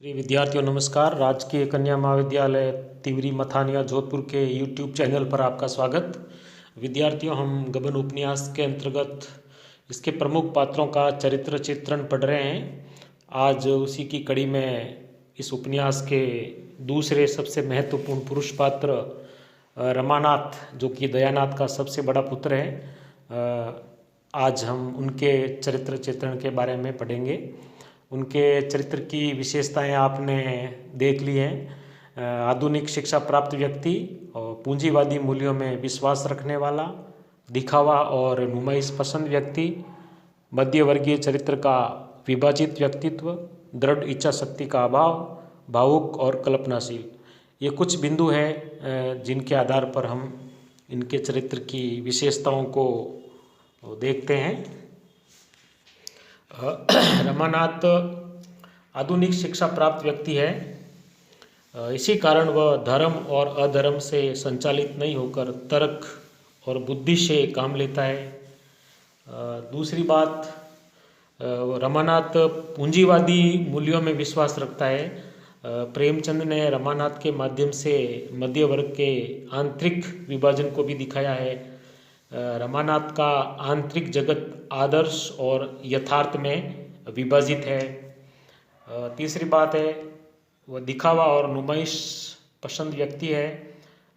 प्रिय विद्यार्थियों नमस्कार। राजकीय कन्या महाविद्यालय तिवरी मथानिया जोधपुर के यूट्यूब चैनल पर आपका स्वागत। विद्यार्थियों, हम गबन उपन्यास के अंतर्गत इसके प्रमुख पात्रों का चरित्र चित्रण पढ़ रहे हैं। आज उसी की कड़ी में इस उपन्यास के दूसरे सबसे महत्वपूर्ण पुरुष पात्र रमानाथ, जो कि दयानाथ का सबसे बड़ा पुत्र है, आज हम उनके चरित्र चित्रण के बारे में पढ़ेंगे। उनके चरित्र की विशेषताएं आपने देख ली हैं। आधुनिक शिक्षा प्राप्त व्यक्ति और पूंजीवादी मूल्यों में विश्वास रखने वाला, दिखावा और नुमाइश पसंद व्यक्ति, मध्य वर्गीय चरित्र का विभाजित व्यक्तित्व, दृढ़ इच्छा शक्ति का अभाव, भावुक और कल्पनाशील। ये कुछ बिंदु हैं जिनके आधार पर हम इनके चरित्र की विशेषताओं को देखते हैं। रमानाथ आधुनिक शिक्षा प्राप्त व्यक्ति है। इसी कारण वह धर्म और अधर्म से संचालित नहीं होकर तर्क और बुद्धि से काम लेता है। दूसरी बात, रमानाथ पूंजीवादी मूल्यों में विश्वास रखता है। प्रेमचंद ने रमानाथ के माध्यम से मध्य वर्ग के आंतरिक विभाजन को भी दिखाया है। रमानाथ का आंतरिक जगत आदर्श और यथार्थ में विभाजित है। तीसरी बात है, वह दिखावा और नुमाइश पसंद व्यक्ति है।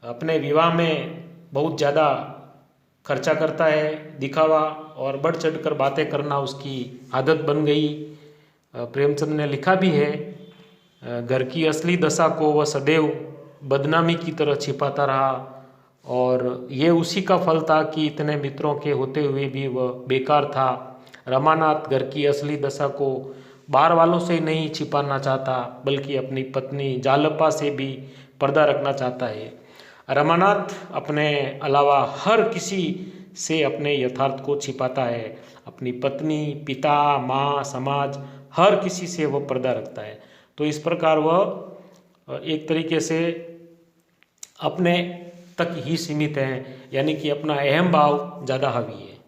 अपने विवाह में बहुत ज़्यादा खर्चा करता है, दिखावा और बढ़ चढ़कर बातें करना उसकी आदत बन गई। प्रेमचंद ने लिखा भी है, घर की असली दशा को वह सदैव बदनामी की तरह छिपाता रहा और ये उसी का फल था कि इतने मित्रों के होते हुए भी वह बेकार था। रमानाथ घर की असली दशा को बाहर वालों से नहीं छिपाना चाहता, बल्कि अपनी पत्नी जालपा से भी पर्दा रखना चाहता है। रमानाथ अपने अलावा हर किसी से अपने यथार्थ को छिपाता है। अपनी पत्नी, पिता, माँ, समाज, हर किसी से वह पर्दा रखता है। तो इस प्रकार वह एक तरीके से अपने तक ही सीमित है, यानी कि अपना अहम भाव ज़्यादा हावी है।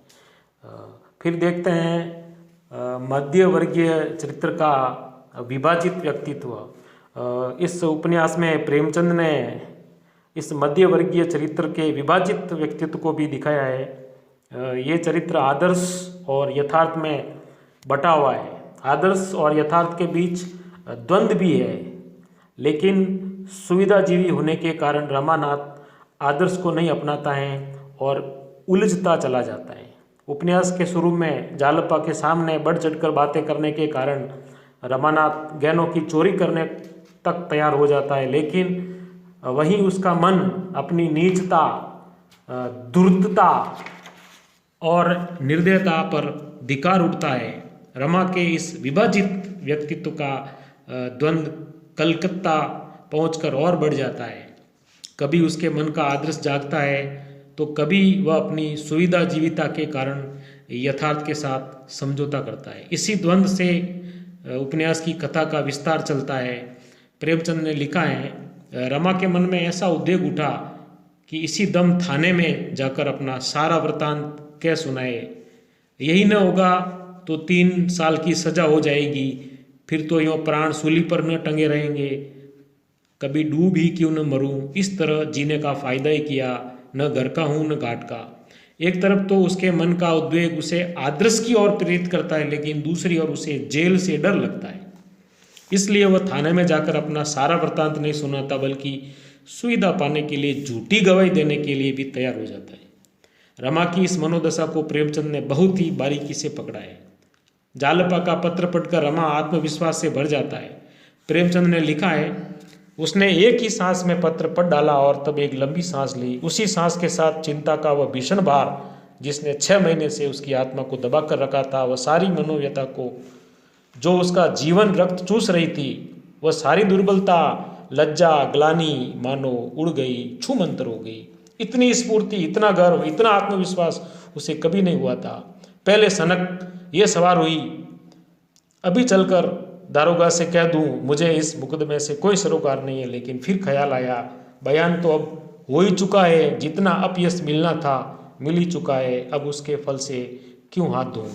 फिर देखते हैं मध्य वर्गीय चरित्र का विभाजित व्यक्तित्व। इस उपन्यास में प्रेमचंद ने इस मध्य वर्गीय चरित्र के विभाजित व्यक्तित्व को भी दिखाया है। ये चरित्र आदर्श और यथार्थ में बटा हुआ है। आदर्श और यथार्थ के बीच द्वंद्व भी है, लेकिन सुविधाजीवी होने के कारण रमानाथ आदर्श को नहीं अपनाता है और उलझता चला जाता है। उपन्यास के शुरू में जालपा के सामने बढ़ चढ़कर बातें करने के कारण रमानाथ गहनों की चोरी करने तक तैयार हो जाता है, लेकिन वहीं उसका मन अपनी नीचता, धूर्तता और निर्दयता पर धिक्कार उठता है। रमा के इस विभाजित व्यक्तित्व का द्वंद्व कलकत्ता पहुंचकर और बढ़ जाता है। कभी उसके मन का आदर्श जागता है तो कभी वह अपनी सुविधा जीविता के कारण यथार्थ के साथ समझौता करता है। इसी द्वंद्व से उपन्यास की कथा का विस्तार चलता है। प्रेमचंद ने लिखा है, रमा के मन में ऐसा उद्वेग उठा कि इसी दम थाने में जाकर अपना सारा वृतांत कह सुनाए। यही न होगा तो 3 साल की सजा हो जाएगी, फिर तो यूँ प्राण सूली पर न टंगे रहेंगे। कभी डूब ही क्यों न मरूं, इस तरह जीने का फायदा ही किया, न घर का हूं न घाट का। एक तरफ तो उसके मन का उद्वेग उसे आदर्श की ओर प्रेरित करता है, लेकिन दूसरी ओर उसे जेल से डर लगता है। इसलिए वह थाने में जाकर अपना सारा वृतांत नहीं सुनाता, बल्कि सुविधा पाने के लिए झूठी गवाही देने के लिए भी तैयार हो जाता है। रमा की इस मनोदशा को प्रेमचंद ने बहुत ही बारीकी से पकड़ा है। जालपा का पत्र पढ़कर रमा आत्मविश्वास से भर जाता है। प्रेमचंद ने लिखा है, उसने एक ही सांस में पत्र पढ़ डाला और तब एक लंबी सांस ली। उसी सांस के साथ चिंता का वह भीषण भार, जिसने 6 महीने से उसकी आत्मा को दबा कर रखा था, वह सारी मनोव्यथा को जो उसका जीवन रक्त चूस रही थी, वह सारी दुर्बलता, लज्जा, ग्लानि मानो उड़ गई, छूमंतर हो गई। इतनी स्फूर्ति, इतना गर्व, इतना आत्मविश्वास उसे कभी नहीं हुआ था। पहले सनक ये सवार हुई, अभी चलकर दारोगा से कह दूं मुझे इस मुकदमे से कोई सरोकार नहीं है, लेकिन फिर ख्याल आया बयान तो अब हो ही चुका है, जितना अपयश मिलना था मिल ही चुका है, अब उसके फल से क्यों हाथ धोऊं।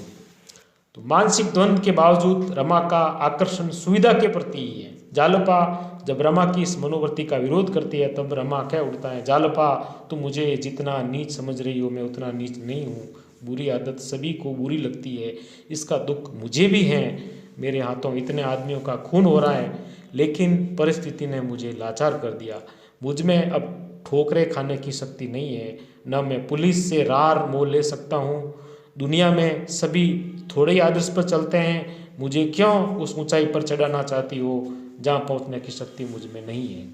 तो मानसिक द्वंद्व के बावजूद रमा का आकर्षण सुविधा के प्रति ही है। जालपा जब रमा की इस मनोवृत्ति का विरोध करती है तब रमा कह उठता है, जालपा तुम मुझे जितना नीच समझ रही हो मैं उतना नीच नहीं हूँ। बुरी आदत सभी को बुरी लगती है, इसका दुख मुझे भी है। मेरे हाथों इतने आदमियों का खून हो रहा है, लेकिन परिस्थिति ने मुझे लाचार कर दिया। मुझ में अब ठोकरें खाने की शक्ति नहीं है, न मैं पुलिस से रार मोल ले सकता हूँ। दुनिया में सभी थोड़े ही आदर्श पर चलते हैं, मुझे क्यों उस ऊंचाई पर चढ़ाना चाहती हो जहाँ पहुँचने की शक्ति मुझ में नहीं है।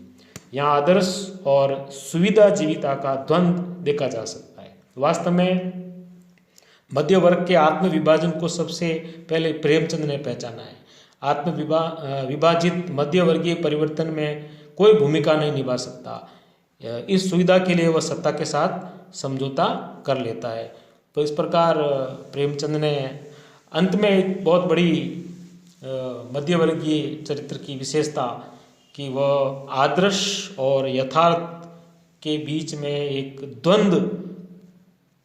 यहाँ आदर्श और सुविधा जीविता का द्वंद्व देखा जा सकता है। वास्तव में मध्य वर्ग के आत्म विभाजन को सबसे पहले प्रेमचंद ने पहचाना है। विभाजित मध्य वर्गीय परिवर्तन में कोई भूमिका नहीं निभा सकता। इस सुविधा के लिए वह सत्ता के साथ समझौता कर लेता है। तो इस प्रकार प्रेमचंद ने अंत में एक बहुत बड़ी मध्यवर्गीय चरित्र की विशेषता कि वह आदर्श और यथार्थ के बीच में एक द्वंद्व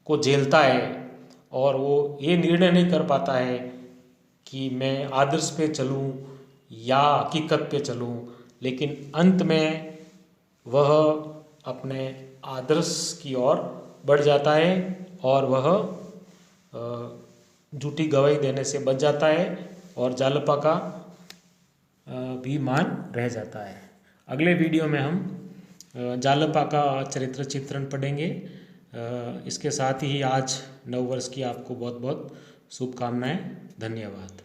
को झेलता है और वो ये निर्णय नहीं कर पाता है कि मैं आदर्श पे चलूं या हकीकत पे चलूं, लेकिन अंत में वह अपने आदर्श की ओर बढ़ जाता है और वह झूठी गवाही देने से बच जाता है और जालपा का भी मान रह जाता है। अगले वीडियो में हम जालपा का चरित्र चित्रण पढ़ेंगे। इसके साथ ही आज नववर्ष की आपको बहुत बहुत शुभकामनाएं। धन्यवाद।